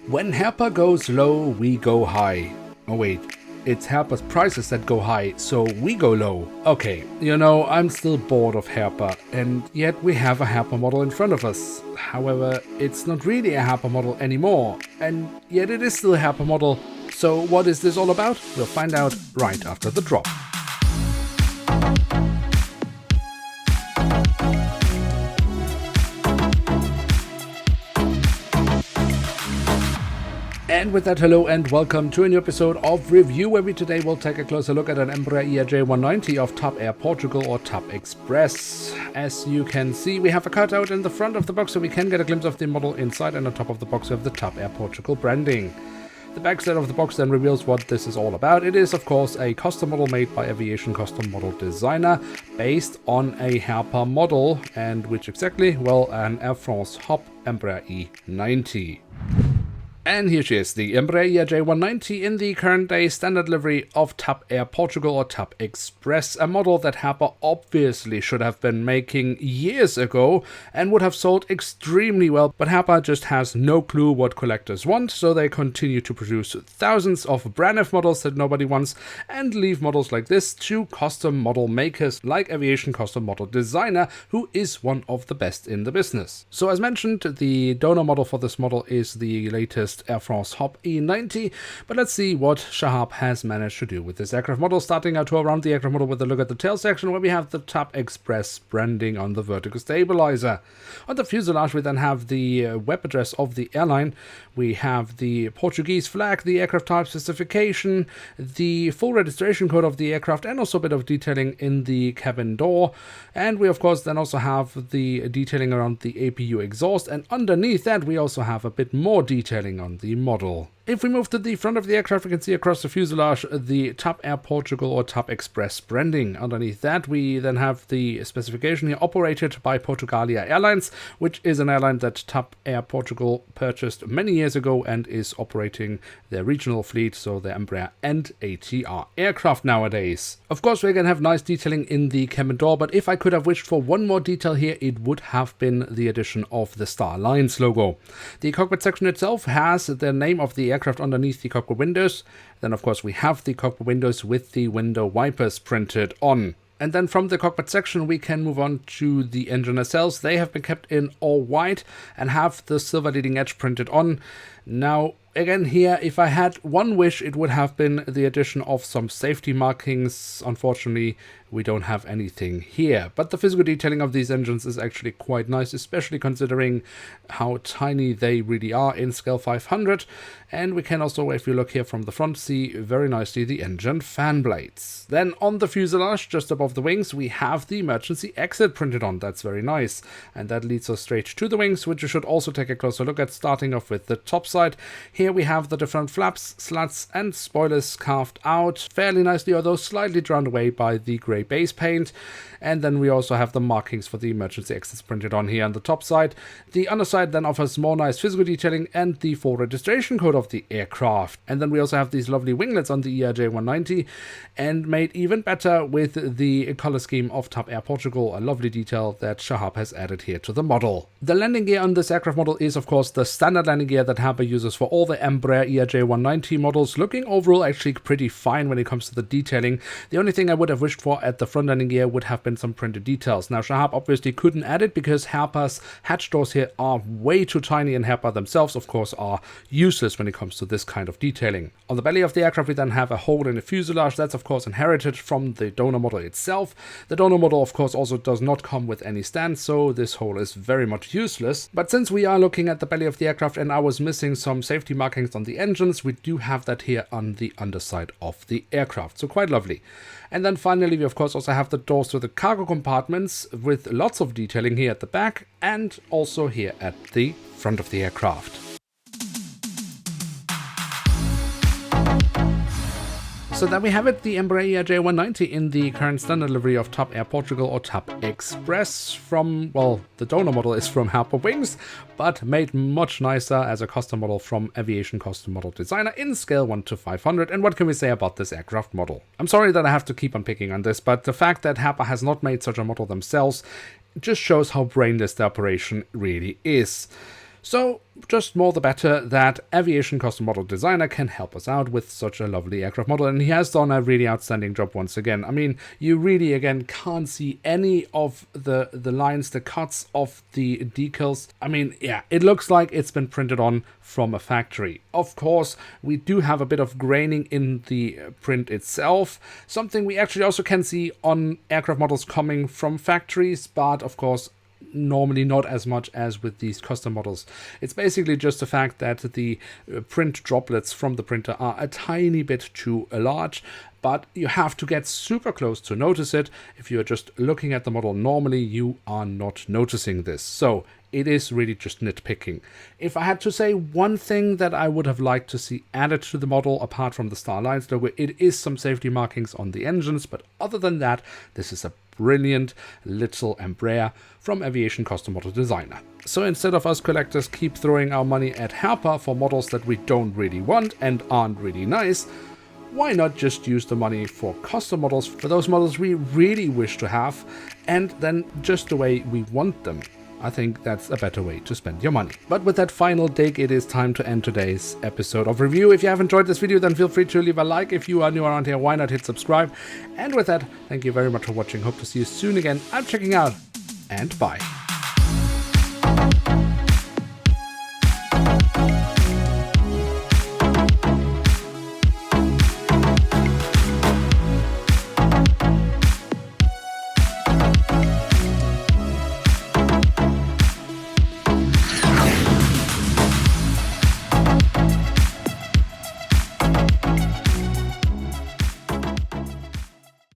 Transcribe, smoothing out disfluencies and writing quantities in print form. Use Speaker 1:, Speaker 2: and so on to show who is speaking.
Speaker 1: When Herpa goes low, we go high. Oh wait, it's Herpa's prices that go high, so we go low. Okay, I'm still bored of Herpa, and yet we have a Herpa model in front of us. However, it's not really a Herpa model anymore, and yet it is still a Herpa model. So what is this all about? We'll find out right after the drop. And with that, hello and welcome to a new episode of Review, where we today will take a closer look at an Embraer ERJ-190 of TAP Air Portugal or TAP Express. As you can see, we have a cutout in the front of the box so we can get a glimpse of the model inside, and on top of the box we have the TAP Air Portugal branding. The backside of the box then reveals what this is all about. It is, of course, a custom model made by Aviation Custom Model Designer based on a Herpa model, and which exactly? Well, an Air France Hop Embraer E90. And here she is, the Embraer ERJ-190 in the current day standard livery of TAP Air Portugal or TAP Express, a model that Herpa obviously should have been making years ago and would have sold extremely well, but Herpa just has no clue what collectors want, so they continue to produce thousands of brand new models that nobody wants and leave models like this to custom model makers like Aviation Custom Model Designer, who is one of the best in the business. So as mentioned, the donor model for this model is the latest Air France Hop E90, but let's see what Shahab has managed to do with this aircraft model, starting our tour around the aircraft model with a look at the tail section, where we have the TAP Express branding on the vertical stabilizer. On the fuselage we then have the web address of the airline, we have the Portuguese flag, the aircraft type specification, the full registration code of the aircraft, and also a bit of detailing in the cabin door, and we of course then also have the detailing around the APU exhaust, and underneath that we also have a bit more detailing on the model. If we move to the front of the aircraft, we can see across the fuselage the TAP Air Portugal or TAP Express branding. Underneath that, we then have the specification here, operated by Portugal Airlines, which is an airline that TAP Air Portugal purchased many years ago and is operating their regional fleet, so the Embraer and ATR aircraft nowadays. Of course, we're going to have nice detailing in the cabin door, but if I could have wished for one more detail here, it would have been the addition of the Star Alliance logo. The cockpit section itself has the name of the aircraft underneath the cockpit windows. Then of course we have the cockpit windows with the window wipers printed on. And then from the cockpit section we can move on to the engine nacelles. They have been kept in all white and have the silver leading edge printed on. Now again here, if I had one wish, it would have been the addition of some safety markings. Unfortunately, we don't have anything here, but the physical detailing of these engines is actually quite nice, especially considering how tiny they really are in scale 500. And we can also, if you look here from the front, see very nicely the engine fan blades. Then on the fuselage, just above the wings, we have the emergency exit printed on. That's very nice, and that leads us straight to the wings, which you should also take a closer look at, starting off with the top side. Here we have the different flaps, slats and spoilers carved out fairly nicely, although slightly drowned away by the grey base paint. And then we also have the markings for the emergency exits printed on here on the top side. The underside then offers more nice physical detailing and the full registration code of the aircraft. And then we also have these lovely winglets on the ERJ-190, and made even better with the color scheme of TAP Air Portugal, a lovely detail that Shahab has added here to the model. The landing gear on this aircraft model is of course the standard landing gear that Herpa uses for all the Embraer ERJ-190 models, looking overall actually pretty fine when it comes to the detailing. The only thing I would have wished for at the front landing gear would have been some printed details. Now Shahab obviously couldn't add it because Herpa's hatch doors here are way too tiny, and Herpa themselves of course are useless when it comes to this kind of detailing. On the belly of the aircraft we then have a hole in the fuselage. That's of course inherited from the donor model itself. The donor model of course also does not come with any stand, so this hole is very much useless. But since we are looking at the belly of the aircraft and I was missing some safety markings on the engines, we do have that here on the underside of the aircraft, so quite lovely. And then finally we of course also have the doors to the cargo compartments with lots of detailing here at the back and also here at the front of the aircraft. So there we have it, the Embraer ERJ-190 in the current standard livery of TAP Air Portugal or TAP Express from, well, the donor model is from Herpa Wings, but made much nicer as a custom model from Aviation Custom Model Designer in scale 1:500. And what can we say about this aircraft model? I'm sorry that I have to keep on picking on this, but the fact that Herpa has not made such a model themselves just shows how brainless the operation really is. So, just more the better that Aviation Custom Model Designer can help us out with such a lovely aircraft model, and he has done a really outstanding job once again. I mean, you really, again, can't see any of the lines, the cuts of the decals. I mean, yeah, it looks like it's been printed on from a factory. Of course, we do have a bit of graining in the print itself, something we actually also can see on aircraft models coming from factories, but of course, normally not as much as with these custom models. It's basically just the fact that the print droplets from the printer are a tiny bit too large, but you have to get super close to notice it. If you're just looking at the model normally, you are not noticing this. So it is really just nitpicking. If I had to say one thing that I would have liked to see added to the model, apart from the Star Alliance logo, it is some safety markings on the engines, but other than that, this is a brilliant little Embraer from Aviation Custom Model Designer. So instead of us collectors keep throwing our money at Herpa for models that we don't really want and aren't really nice, why not just use the money for custom models for those models we really wish to have, and then just the way we want them? I think that's a better way to spend your money. But with that final dig, it is time to end today's episode of review. If you have enjoyed this video, then feel free to leave a like. If you are new around here, why not hit subscribe? And with that, thank you very much for watching. Hope to see you soon again. I'm checking out, and bye.